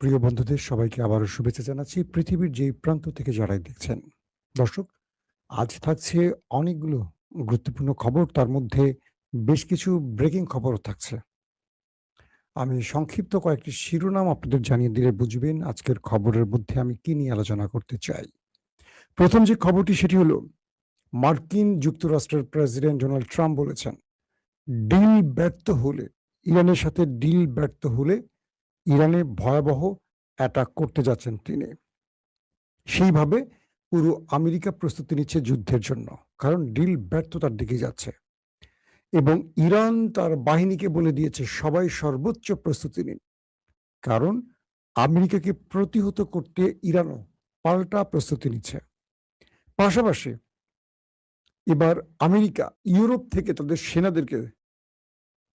প্রিয় বন্ধুদের সবাইকে আবারও শুভেচ্ছা জানাচ্ছি পৃথিবীর যেই প্রান্ত থেকে যারাই দেখছেন। দর্শক, আজ থাকছে অনেকগুলো গুরুত্বপূর্ণ খবর, তার মধ্যে বেশ কিছু ব্রেকিং খবরও থাকছে। আমি সংক্ষিপ্ত কয়েকটি শিরোনাম আপনাদের জানিয়ে দিলে বুঝবেন আজকের খবরের মধ্যে আমি কি নিয়ে আলোচনা করতে চাই। প্রথম যে খবরটি সেটি হলো, মার্কিন যুক্তরাষ্ট্রের প্রেসিডেন্ট ডোনাল্ড ট্রাম্প বলেছেন, ডিল ব্যর্থ হলে ইরানের সাথে ডিল ব্যর্থ হলে ইরানে ভয়াবহ অ্যাটাক করতে যাচ্ছেন তিনি। সেইভাবে পুরো আমেরিকা প্রস্তুতি নিচ্ছে যুদ্ধের জন্য। কারণ ডিল ব্যর্থতার দিকে যাচ্ছে এবং ইরান তার বাহিনীকে বলে দিয়েছে সবাই সর্বোচ্চ প্রস্তুতি নিন। কারণ আমেরিকাকে প্রতিহত করতে ইরানও পাল্টা প্রস্তুতি নিচ্ছে। পাশাপাশি এবার আমেরিকা ইউরোপ থেকে তাদের সেনাদেরকে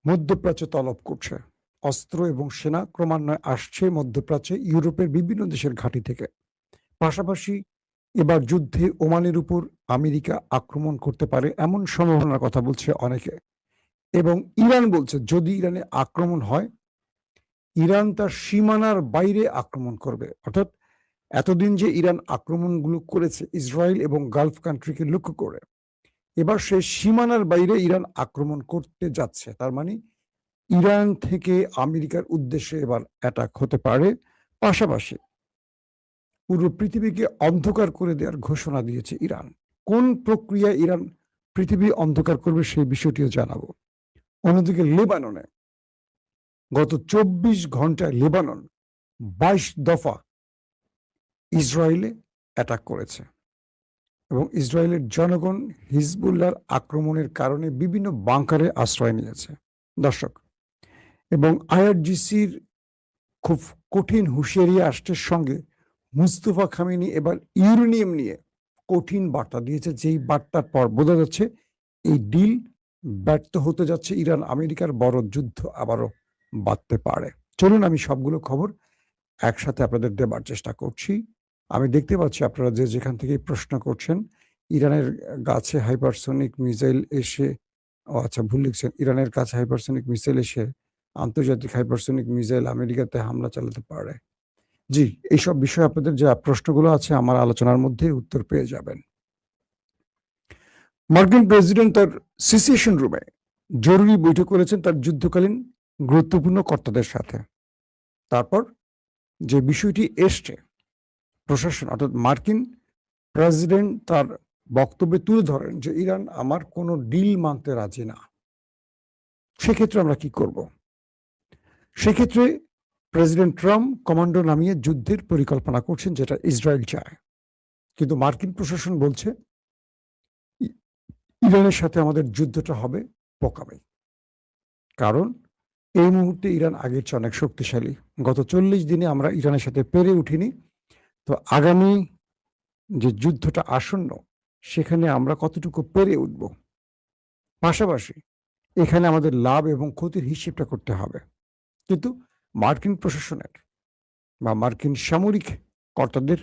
মধ্যপ্রাচ্যে তলব করছে। অস্ত্র এবং সেনা ক্রমান্বয়ে আসছে মধ্যপ্রাচ্যে ইউরোপের বিভিন্ন দেশের ঘাঁটি থেকে। পাশাপাশি এবার যুদ্ধে ওমানের উপর আমেরিকা আক্রমণ করতে পারে এমন সম্ভাবনার কথা বলছে অনেকে। এবং ইরান বলছে যদি ইরানে আক্রমণ হয়, ইরান তার সীমানার বাইরে আক্রমণ করবে। অর্থাৎ এতদিন যে ইরান আক্রমণগুলো করেছে ইসরায়েল এবং গালফ কান্ট্রিকে লক্ষ্য করে, এবার সেই সীমানার বাইরে ইরান আক্রমণ করতে যাচ্ছে। তার মানে ইরান থেকে আমেরিকার উদ্দেশ্যে এবার অ্যাটাক হতে পারে। পাশাপাশি পুরো পৃথিবীকে অন্ধকার করে দেওয়ার ঘোষণা দিয়েছে ইরান। কোন প্রক্রিয়ায় ইরান পৃথিবী অন্ধকার করবে সেই বিষয়টিও জানাবো। অন্যদিকে লেবাননে গত 24 ঘন্টায় লেবানন 22 দফা ইসরায়েলে অ্যাটাক করেছে এবং ইসরায়েলের জনগণ হিজবুল্লাহর আক্রমণের কারণে বিভিন্ন বাংকারে আশ্রয় নিয়েছে। দর্শক, এবং আইআরজিসির খুব কঠিন হুঁশিয়ারি আসতের সঙ্গে মুস্তফা খামেনি এবার ইউরেনিয়াম নিয়ে কঠিন বার্তা দিয়েছে, যেই বার্তার পর বোঝা যাচ্ছে এই ডিল ব্যর্থ হতে যাচ্ছে। ইরান আমেরিকার বড় যুদ্ধ আবারও বাঁধতে পারে। চলুন আমি সবগুলো খবর একসাথে আপনাদের দেবার চেষ্টা করছি। আমি দেখতে পাচ্ছি আপনারা যে যেখান থেকে প্রশ্ন করছেন, ইরানের কাছে হাইপারসনিক মিসাইল এসে, আচ্ছা ভুল লিখছেন, ইরানের কাছে হাইপারসনিক মিসাইল এসে আন্তর্জাতিক হাইপারসনিক মিসাইল আমেরিকাতে হামলা চালাতে পারে। জি, এইসব বিষয়ে আপনাদের যে প্রশ্নগুলো আছে আমার আলোচনার মধ্যে উত্তর পেয়ে যাবেন। মার্কিন প্রেসিডেন্ট তার সিচুয়েশন রুমে জরুরি বৈঠক করেছেন তার যুদ্ধকালীন গুরুত্বপূর্ণ কর্তাদের সাথে। তারপর যে বিষয়টি এসছে, প্রশাসন অর্থাৎ মার্কিন প্রেসিডেন্ট তার বক্তব্যে তুলে ধরেন যে ইরান আমার কোনো ডিল মানতে রাজি না। সেক্ষেত্রে আমরা কি করব? সেক্ষেত্রে প্রেসিডেন্ট ট্রাম্প কমান্ডো নামিয়ে যুদ্ধের পরিকল্পনা করছেন, যেটা ইসরায়েল চায়। কিন্তু মার্কিন প্রশাসন বলছে ইরানের সাথে আমাদের যুদ্ধটা হবে বোকামি। কারণ এই মুহূর্তে ইরান আগের চেয়ে অনেক শক্তিশালী। গত 40 দিনে আমরা ইরানের সাথে পেরে উঠিনি। তো আগামী যে যুদ্ধটা আসন্ন, সেখানে আমরা কতটুকু পেরে উঠব। পাশাপাশি এখানে আমাদের লাভ এবং ক্ষতির হিসেবটা করতে হবে। কিন্তু মার্কিন প্রশাসনের বা মার্কিন সামরিক কর্তাদের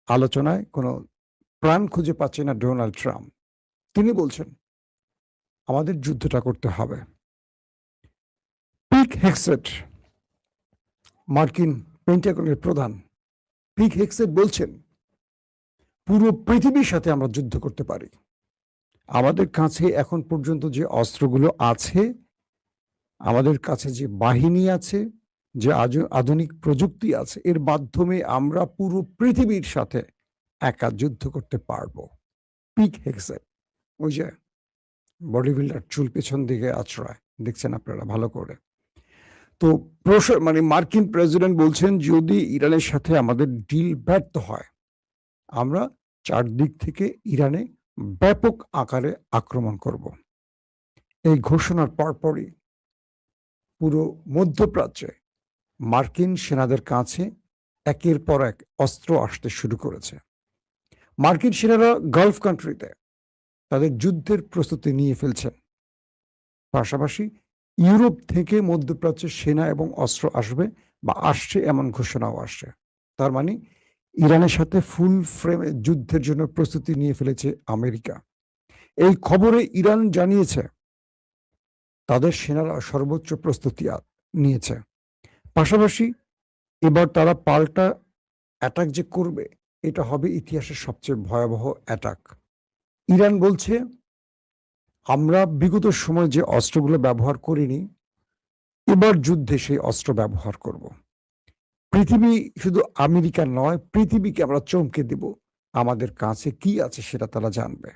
আলোচনায় কোনো প্রাণ খুঁজে পাচ্ছে না ডোনাল্ড ট্রাম্প। তিনি বলছেন আমাদের যুদ্ধটা করতে হবে। পিট হেগসেট, মার্কিন পেন্টাগনের প্রধান, পিট হেগসেট বলছেন পুরো পৃথিবীর সাথে আমরা যুদ্ধ করতে পারি। আমাদের কাছে এখন পর্যন্ত যে অস্ত্রগুলো আছে, আমাদের কাছে যে বাহিনী আছে, যে আধুনিক প্রযুক্তি আছে, এর মাধ্যমে আমরা পুরো পৃথিবীর সাথে একা যুদ্ধ করতে পারবো। পিট হেগসেট, ওই যে বডি বিল্ডার, চুল পেছন দিকে আছড়ায়, দেখছেন আপনারা ভালো করে। তো মানে মার্কিন প্রেসিডেন্ট বলছেন যদি ইরানের সাথে আমাদের ডিল ব্যর্থ হয়, আমরা চারদিক থেকে ইরানে ব্যাপক আকারে আক্রমণ করব। এই ঘোষণার পরপরই পুরো মধ্যপ্রাচ্যে মার্কিন সেনাদের কাছে একের পর এক অস্ত্র আসতে শুরু করেছে। মার্কিন সেনারা গালফ কান্ট্রিতে তাদের যুদ্ধের প্রস্তুতি নিয়ে ফেলছেন। পাশাপাশি ইউরোপ থেকে মধ্যপ্রাচ্যে সেনা এবং অস্ত্র আসবে বা আসছে এমন ঘোষণাও আসছে। তার মানে ইরানের সাথে ফুল ফ্রেমে যুদ্ধের জন্য প্রস্তুতি নিয়ে ফেলেছে আমেরিকা। এই খবরে ইরান জানিয়েছে তাদের সেনারা সর্বোচ্চ প্রস্তুতি নিয়েছে। পাশাপাশি এবার তারা পাল্টা অ্যাটাক যে করবে, এটা হবে ইতিহাসের সবচেয়ে ভয়াবহ অ্যাটাক। ইরান বলছে, আমরা বিগত সময় যে অস্ত্রগুলো ব্যবহার করিনি, এবার যুদ্ধে সেই অস্ত্র ব্যবহার করব। পৃথিবী শুধু আমেরিকা নয়, পৃথিবীকে আমরা চমকে দেব। আমাদের কাছে কি আছে সেটা তারা জানবে।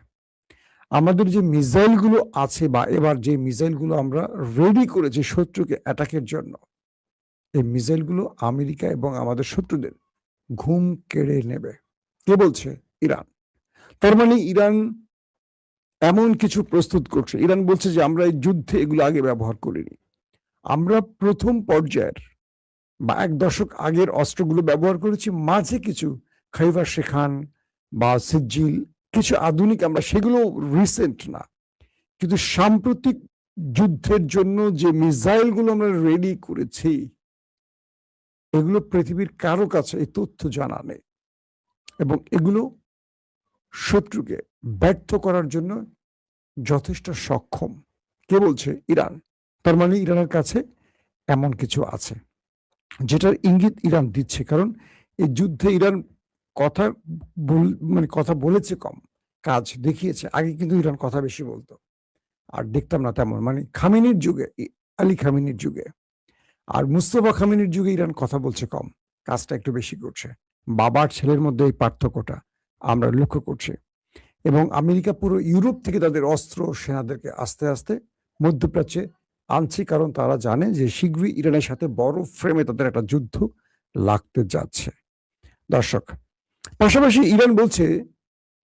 আমাদের যে মিসাইলগুলো আছে বা এবার যে মিসাইলগুলো আমরা রেডি করেছি শত্রুকে অ্যাটাকের জন্য, এই মিসাইলগুলো আমেরিকা এবং আমাদের শত্রুদের ঘুম কেড়ে নেবে। কে বলছে? ইরান। তার মানে ইরান এমন কিছু প্রস্তুত করছে। ইরান বলছে যে আমরা এই যুদ্ধে এগুলো আগে ব্যবহার করিনি। আমরা প্রথম পর্যায়ের বা ১ দশক আগের অস্ত্রগুলো ব্যবহার করেছি, মাঝে কিছু খাইবার শেখান বা সিজ্জিল কিছু আধুনিক, আমরা সেগুলো রিসেন্ট না। কিন্তু সাম্প্রতিক যুদ্ধের জন্য যে মিসাইলগুলো আমরা রেডি করেছি, এগুলো পৃথিবীর কারো কাছে এই তথ্য জানা নেই এবং এগুলো শত্রুকে ব্যর্থ করার জন্য যথেষ্ট সক্ষম। কে বলছে? ইরান। তার মানে ইরানের কাছে এমন কিছু আছে যেটার ইঙ্গিত ইরান দিচ্ছে। কারণ এই যুদ্ধে ইরান কথা মানে কথা বলেছে কম, কাজ দেখিয়েছে। আগে কিন্তু ইরান কথা বেশি বলতো, আর দেখতাম না তেমন। মানে খামেনির যুগে, আলী খামেনির যুগে আর মুস্তফা খামেনির যুগে ইরান কথা বলছে কম, কাজটা একটু বেশি করছে। বাবার ছেলের মধ্যে এই পার্থক্যটা আমরা লক্ষ্য করছি। এবং আমেরিকা পুরো ইউরোপ থেকে তাদের অস্ত্র সেনাদেরকে আস্তে আস্তে মধ্যপ্রাচ্যে আনছে, কারণ তারা জানে যে শীঘ্রই ইরানের সাথে বড় ফ্রেমে তাদের একটা যুদ্ধ লাগতে যাচ্ছে। দর্শক, পাশাপাশি ইরান বলছে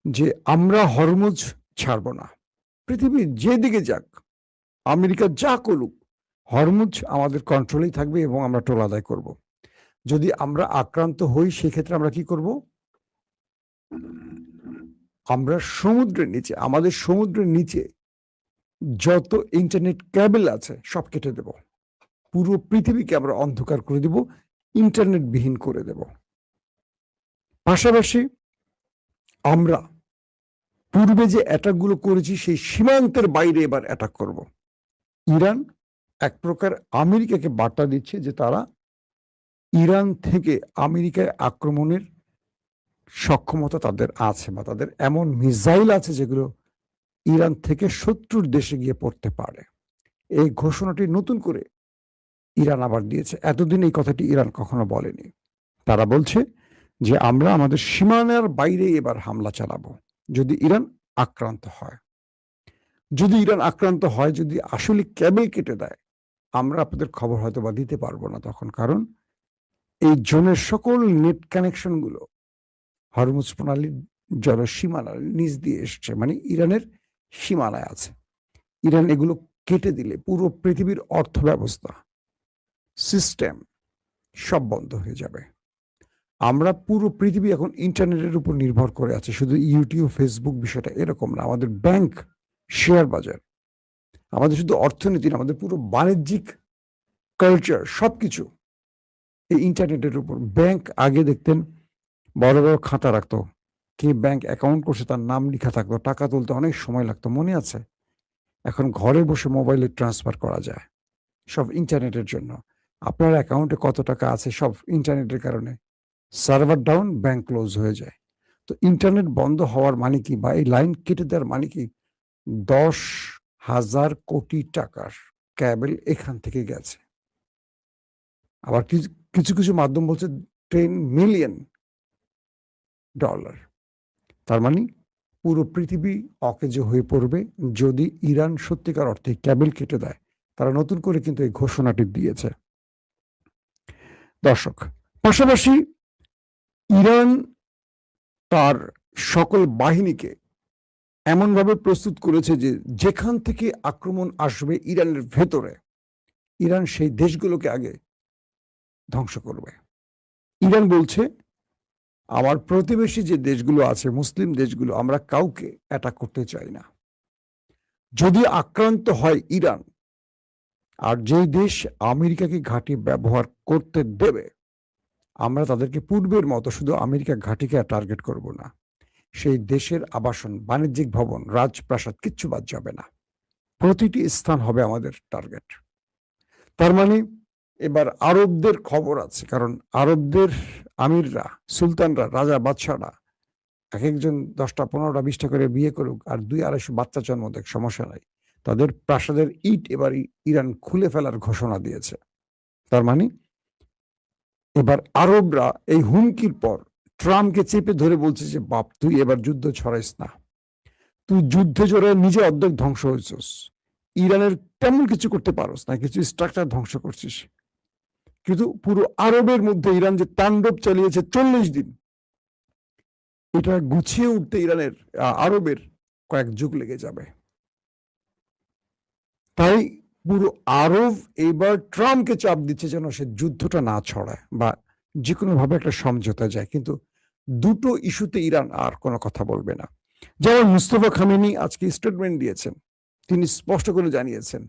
যে আমরা হরমুজ ছাড়ব না। পৃথিবীর যেদিকে যাক, আমেরিকা যা করুক, হরমুজ আমাদের কন্ট্রোলেই থাকবে এবং আমরা টোল আদায় করব। যদি আমরা আক্রান্ত হই, সেক্ষেত্রে আমরা কি করব? আমরা সমুদ্রের নিচে, আমাদের সমুদ্রের নিচে যত ইন্টারনেট কেবল আছে সব কেটে দেব। পুরো পৃথিবীকে আমরা অন্ধকার করে দেব, ইন্টারনেট বিহীন করে দেব। পাশাপাশি আমরা পূর্বে যে অ্যাটাকগুলো করেছি সেই সীমান্তের বাইরে এবার অ্যাটাক করব। ইরান এক প্রকার আমেরিকাকে বার্তা দিচ্ছে যে তারা ইরান থেকে আমেরিকায় আক্রমণের সক্ষমতা তাদের আছে, বা তাদের এমন মিসাইল আছে যেগুলো ইরান থেকে শত্রুর দেশে গিয়ে পড়তে পারে। এই ঘোষণাটি নতুন করে ইরান আবার দিয়েছে। এতদিন এই কথাটি ইরান কখনো বলেনি। তারা বলছে যে আমরা আমাদের সীমানার বাইরে এবার হামলা চালাবো যদি ইরান আক্রান্ত হয়। যদি ইরান আক্রান্ত হয়, যদি আসলে কেবল কেটে দেয়, আমরা আপনাদের খবর হয়তো বা দিতে পারবো না তখন। কারণ এই জোনের সকল নেট কানেকশন গুলো হরমুজ প্রণালীর জলসীমানার নিচ দিয়ে এসছে, মানে ইরানের সীমানায় আছে। ইরান এগুলো কেটে দিলে পুরো পৃথিবীর অর্থ ব্যবস্থা, সিস্টেম সব বন্ধ হয়ে যাবে। আমরা পুরো পৃথিবী এখন ইন্টারনেটের উপর নির্ভর করে আছে। শুধু ইউটিউব, ফেসবুক বিষয়টা এরকম না। আমাদের ব্যাংক, শেয়ার বাজার, আমাদের শুধু অর্থনীতি না, আমাদের পুরো বাণিজ্যিক কালচার সবকিছু এই ইন্টারনেটের উপর। ব্যাংক আগে দেখতেন বড় বড় খাতা রাখতো, কে ব্যাংক অ্যাকাউন্ট করছে তার নাম লেখা থাকতো, টাকা তুলতে অনেক সময় লাগতো, মনে আছে? এখন ঘরে বসে মোবাইলে ট্রান্সফার করা যায়, সব ইন্টারনেটের জন্য। আপনার অ্যাকাউন্টে কত টাকা আছে সব ইন্টারনেটের কারণে। সার্ভার ডাউন, ব্যাংক ক্লোজ হয়ে যায়। তো ইন্টারনেট বন্ধ হওয়ার মানে কি, বা এই লাইন কেটে দেওয়ার মানে কি? 10,000 কোটি টাকার ক্যাবেল এখান থেকে গেছে। আবার কিছু কিছু মাধ্যম বলছে $10 মিলিয়ন। তার মানে পুরো পৃথিবী অকেজো হয়ে পড়বে যদি ইরান সত্যিকার অর্থে ক্যাবেল কেটে দেয়। তারা নতুন করে কিন্তু এই ঘোষণাটি দিয়েছে। দর্শক, পাশাপাশি ইরান তার সকল বাহিনীকে এমনভাবে প্রস্তুত করেছে যে যেখান থেকে আক্রমণ আসবে ইরানের ভেতরে, ইরান সেই দেশগুলোকে আগে ধ্বংস করবে। ইরান বলছে আমার প্রতিবেশী যে দেশগুলো আছে, মুসলিম দেশগুলো, আমরা কাউকে অ্যাটাক করতে চাই না। যদি আক্রান্ত হয় ইরান, আর যেই দেশ আমেরিকাকে ঘাঁটি ব্যবহার করতে দেবে, আমরা তাদেরকে পূর্বের মতো শুধু আমেরিকা ঘাঁটিকে টার্গেট করব না, সেই দেশের আবাসন, বাণিজ্যিক ভবন, রাজপ্রাসাদ কিচ্ছু বাদ যাবে না। প্রতিটি স্থান হবে আমাদের টার্গেট। তার মানে এবার আরবদের খবর আছে, কারণ আরবদের আমিররা, সুলতানরা, রাজা বাদশাহরা একেকজন ১০টা ১৫টা ২০টা করে বিয়ে করুক আর ২-২৫০ বাচ্চা জন্ম দেখ, সমস্যা নাই। তাদের প্রাসাদের ইট এবার ইরান খুলে ফেলার ঘোষণা দিয়েছে। তার মানে এবার আরবরা এই হুমকির পর ট্রাম্পকে চেপে ধরে বলছে যে, বাপ তুই এবার যুদ্ধ ছড়াইস না, তুই যুদ্ধে জড়ায় নিজে অর্ধেক ধ্বংস হয়েছিস, ইরানের তেমন কিছু করতে পারোস না, কিছু স্ট্রাকচার ধ্বংস করছিস। কিন্তু পুরো আরবের মধ্যে ইরান যে তাণ্ডব চালিয়েছে ৪০ দিন, এটা গুছিয়ে উঠতে ইরানের আরবের কয়েক যুগ লেগে যাবে। তাই পুরো আরব এবার ট্রাম্পকে চাপ দিচ্ছে যেন সে যুদ্ধটা না ছড়ায় বা যে কোনো ভাবে একটা সমঝোতা যায়। কিন্তু দুটো ইস্যুতে ইরান আর কোনো কথা বলবে না। যেমন মুস্তফা খামেনি আজকে স্টেটমেন্ট দিয়েছেন, তিনি স্পষ্ট করে জানিয়েছেন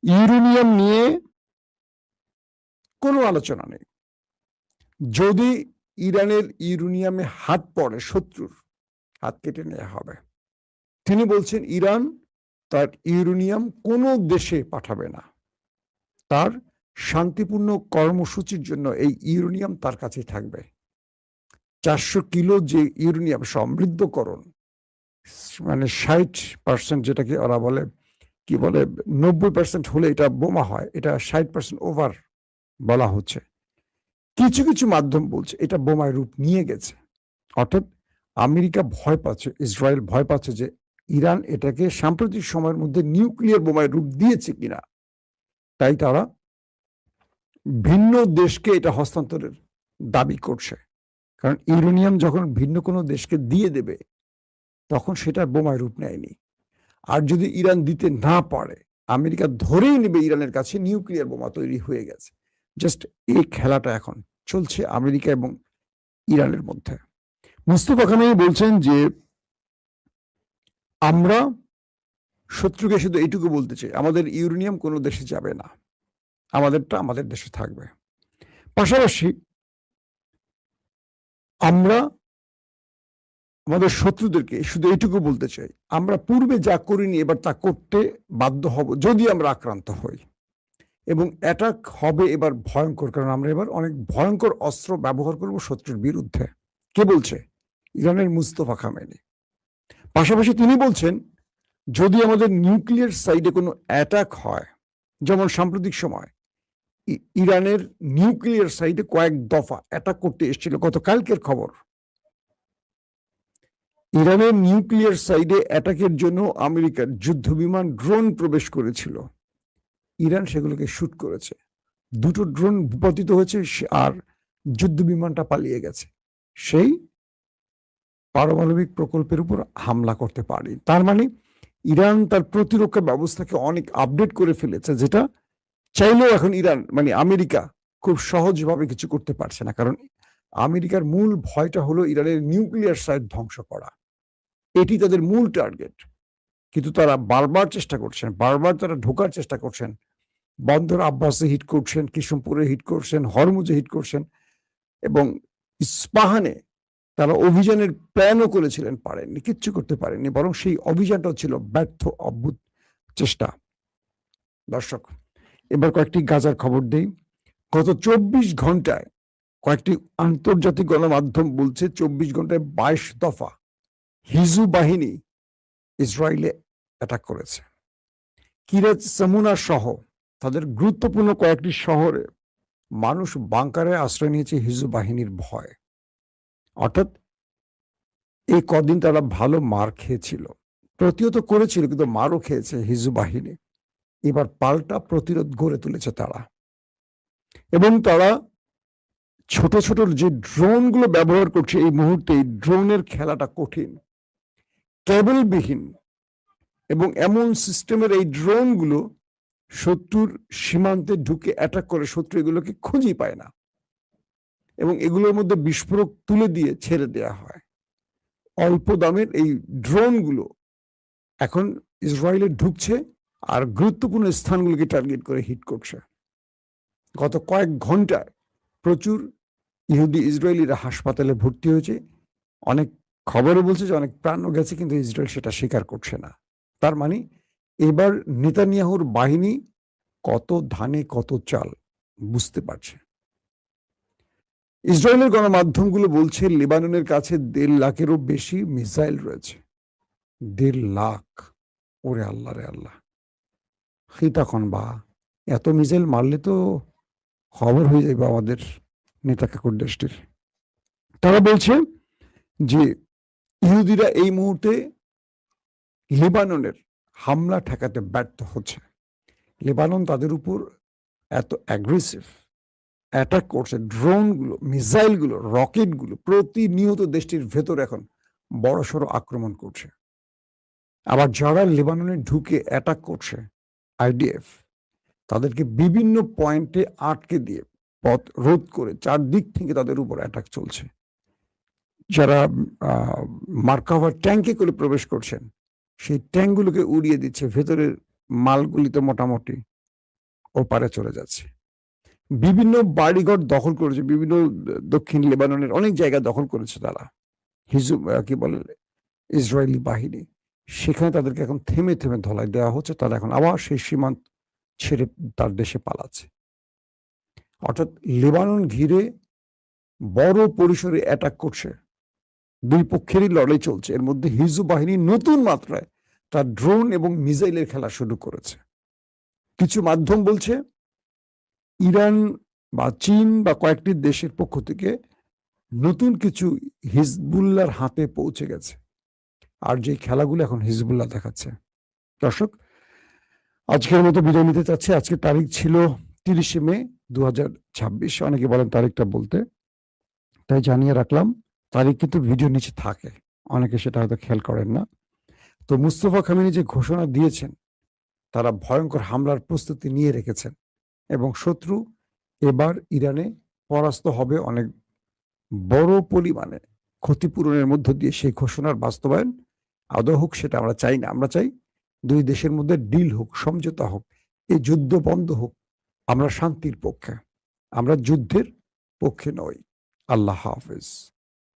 ইউরেনিয়াম নিয়ে কোনো আলোচনা নেই। যদি ইরানের ইউরেনিয়ামে হাত পড়ে, শত্রুর হাত কেটে নেওয়া হবে। তিনি বলছেন ইরান তার ইউরেনিয়াম কোনো দেশে পাঠাবে না, তার শান্তিপূর্ণ কর্মসূচির জন্য এই ইউরেনিয়াম তার কাছে থাকবে। ৪০০ কিলো যে ইউরেনিয়াম সমৃদ্ধকরণ, মানে ৬০%, যেটাকে ওরা বলে কি বলে ৯০% হলে এটা বোমা হয়, এটা ৬০% ওভার বলা হচ্ছে। কিছু কিছু মাধ্যম বলছে এটা বোমায় রূপ নিয়ে গেছে। অর্থাৎ আমেরিকা ভয় পাচ্ছে, ইসরায়েল ভয় পাচ্ছে যে ইরান এটাকে সাম্প্রতিক সময়ের মধ্যে নিউক্লিয়ার বোমায় রূপ দিয়েছে কিনা। তাই তারা ভিন্ন দেশকে এটা হস্তান্তরের দাবি করছে। কারণ ইউরেনিয়াম যখন ভিন্ন কোনো দেশকে দিয়ে দেবে তখন সেটা বোমায় রূপ নেয়নি। আর যদি ইরান দিতে না পারে, আমেরিকা ধরেই নেবে ইরানের কাছে নিউক্লিয়ার বোমা তৈরি হয়ে গেছে। জাস্ট এই খেলাটা এখন চলছে আমেরিকা এবং ইরানের মধ্যে। মুস্তফা খামেনি বলছেন যে আমরা শত্রুকে শুধু এইটুকু বলতে চাই, আমাদের ইউরেনিয়াম কোনো দেশে যাবে না, আমাদেরটা আমাদের দেশে থাকবে। পাশাপাশি আমরা আমাদের শত্রুদেরকে শুধু এইটুকু বলতে চাই, আমরা পূর্বে যা করিনি এবার তা করতে বাধ্য হব যদি আমরা আক্রান্ত হই, এবং অ্যাটাক হবে এবার ভয়ঙ্কর, কারণ আমরা এবার অনেক ভয়ঙ্কর অস্ত্র ব্যবহার করব শত্রুর বিরুদ্ধে। কে বলছে? ইরানের মুস্তফা খামেনি। পাশাপাশি তিনি বলছেন যদি আমাদের নিউক্লিয়ার সাইডে কোনো অ্যাটাক হয়, যেমন সাম্প্রতিক সময় ইরানের নিউক্লিয়ার সাইডে কয়েক দফা অ্যাটাক করতে এসেছিল, গতকালকের খবর। ইরানের নিউক্লিয়ার সাইডে অ্যাটাকের জন্য আমেরিকার যুদ্ধ বিমান ড্রোন প্রবেশ করেছিল, ইরান সেগুলোকে শুট করেছে। 2টো ড্রোন ভূপাতিত হয়েছে আর যুদ্ধ বিমানটা পালিয়ে গেছে। সেই পারমাণবিক প্রকল্পের উপর হামলা করতে পারে। তার মানে ইরান তার প্রতিরক্ষা ব্যবস্থাকে অনেক আপডেট করে ফেলেছে, যেটা চাইলেও এখন ইরান মানে আমেরিকা খুব সহজভাবে কিছু করতে পারছে না। কারণ আমেরিকার মূল ভয়টা হলো ইরানের নিউক্লিয়ার সাইট ধ্বংস করা, এটি তাদের মূল টার্গেট। কিন্তু তারা বারবার চেষ্টা করছেন, বারবার তারা ঢোকার চেষ্টা করছেন। বন্দর আব্বাসে হিট করছেন, কিশমপুরে হিট করছেন, হরমুজে হিট করছেন, এবং ইস্পাহানে তারা অভিযানের প্ল্যানও করেছিলেন, পারেননি, কিচ্ছু করতে পারেননি, বরং সেই অভিযানটাও ছিল ব্যর্থ অদ্ভুত চেষ্টা। দর্শক, এবার কয়েকটি গাজার খবর দেই। গত 24 ঘন্টায় কয়েকটি আন্তর্জাতিক গণমাধ্যম বলছে 24 ঘন্টায় 22 দফা হিজু বাহিনী ইসরায়েলে অ্যাটাক করেছে। কিরাত সামুনা সহ তাদের গুরুত্বপূর্ণ কয়েকটি শহরে মানুষ বাংকারে আশ্রয় নিয়েছে হিজু বাহিনীর ভয়। অর্থাৎ এই কদিন তারা ভালো মার খেয়েছিল, প্রতিহত করেছিল, কিন্তু মারও খেয়েছে হিজু বাহিনী। এবার পাল্টা প্রতিরোধ গড়ে তুলেছে তারা, এবং তারা ছোট ছোট যে ড্রোনগুলো ব্যবহার করছে এই মুহূর্তে, এই ড্রোনের খেলাটা কঠিন, কেবলবিহীন এবং এমন সিস্টেমের এই ড্রোনগুলো শত্রুর সীমান্তে ঢুকে অ্যাটাক করে, শত্রু এগুলোকে খুঁজেই পায় না, এবং এগুলোর মধ্যে বিস্ফোরক তুলে দিয়ে ছেড়ে দেয়া হয়। অল্প দামের এই ড্রোনগুলো এখন ইসরায়েলে ঢুকছে আর গুরুত্বপূর্ণ স্থানগুলোকে টার্গেট করে হিট করছে। গত কয়েক ঘন্টায় প্রচুর ইহুদি ইসরায়েলিরা হাসপাতালে ভর্তি হয়েছে। অনেক খবরে বলছে যে অনেক প্রাণও গেছে, কিন্তু ইসরায়েল সেটা স্বীকার করছে না। তার মানে এবার নেতানিয়াহুর বাহিনী কত ধানে কত চাল, বুঝতে পারছে। ইসরায়েলের গণমাধ্যমগুলো বলছে লেবাননের কাছে ১.৫ লাখেরও বেশি মিসাইল রয়েছে। ১.৫ লাখ! ওরে আল্লাহ রে আল্লাহ! তখন বা এত মিসাইল মারলে তো খবর হয়ে যাইবে আমাদের নেতা কাকুর দেশটির। তারা বলছে যে ইহুদিরা এই মুহূর্তে লেবাননের হামলা ঠেকাতে ব্যর্থ হচ্ছে। লেবানন তাদের উপর এত অ্যাগ্রেসিভ অ্যাটাক করছে, ড্রোনগুলো, মিসাইলগুলো, রকেটগুলো প্রতিনিয়ত দেশটির ভেতরে এখন বড়সড় আক্রমণ করছে। আবার যারা লেবাননে ঢুকে অ্যাটাক করছে, আইডিএফ, তাদেরকে বিভিন্ন পয়েন্টে আটকে দিয়ে পথ রোধ করে চারদিক থেকে তাদের উপর অ্যাটাক চলছে। যারা মার্কাভা ট্যাঙ্কে করে প্রবেশ করছেন, সেই ট্যাঙ্কগুলোকে উড়িয়ে দিচ্ছে, ভেতরের মালগুলি তো মোটামুটি ওপারে চলে যাচ্ছে। বিভিন্ন বাড়িঘর দখল করেছে, বিভিন্ন দক্ষিণ লেবাননের অনেক জায়গা দখল করেছে তারা, কি বলে ইসরায়েলি বাহিনী। সেখানে তাদেরকে এখন থেমে থেমে ধলাই দেওয়া হচ্ছে, তারা এখন আবার সেই সীমান্ত ছেড়ে তার দেশে পালাচ্ছে। অর্থাৎ লেবানন ঘিরে বড় পরিসরে অ্যাটাক করছে, দুই পক্ষেরই লড়াই চলছে। এর মধ্যে হিজবুল বাহিনী নতুন মাত্রায় তার ড্রোন এবং মিসাইলের খেলা শুরু করেছে। কিছু মাধ্যম বলছে ইরান বা চীন বা কয়েকটি দেশের পক্ষ থেকে নতুন কিছু হিজবুল্লাহর হাতে পৌঁছে গেছে, আর যে খেলাগুলো এখন হিজবুল্লাহ দেখাচ্ছে। দর্শক, আজকের মতো বিদায় নিতে চাচ্ছি। আজকে তারিখ ছিল 30শে মে 2026। অনেকে বলেন তারিখটা বলতে, তাই জানিয়ে রাখলাম। তারিখ কিন্তু ভিডিওর নিচে থাকে, অনেকে সেটা হয়তো খেয়াল করেন না। তো মুস্তফা খামেনি যে ঘোষণা দিয়েছেন, তারা ভয়ঙ্কর হামলার প্রস্তুতি নিয়ে রেখেছেন এবং শত্রু এবার ইরানে পরাস্ত হবে অনেক বড় পরিমাণে। ক্ষতিপূরণের মধ্য দিয়ে সেই ঘোষণার বাস্তবায়ন আদৌ হোক সেটা আমরা চাই না। আমরা চাই দুই দেশের মধ্যে ডিল হোক, সমঝোতা হোক, এই যুদ্ধ বন্ধ হোক। আমরা শান্তির পক্ষে, আমরা যুদ্ধের পক্ষে নই। আল্লাহ হাফেজ।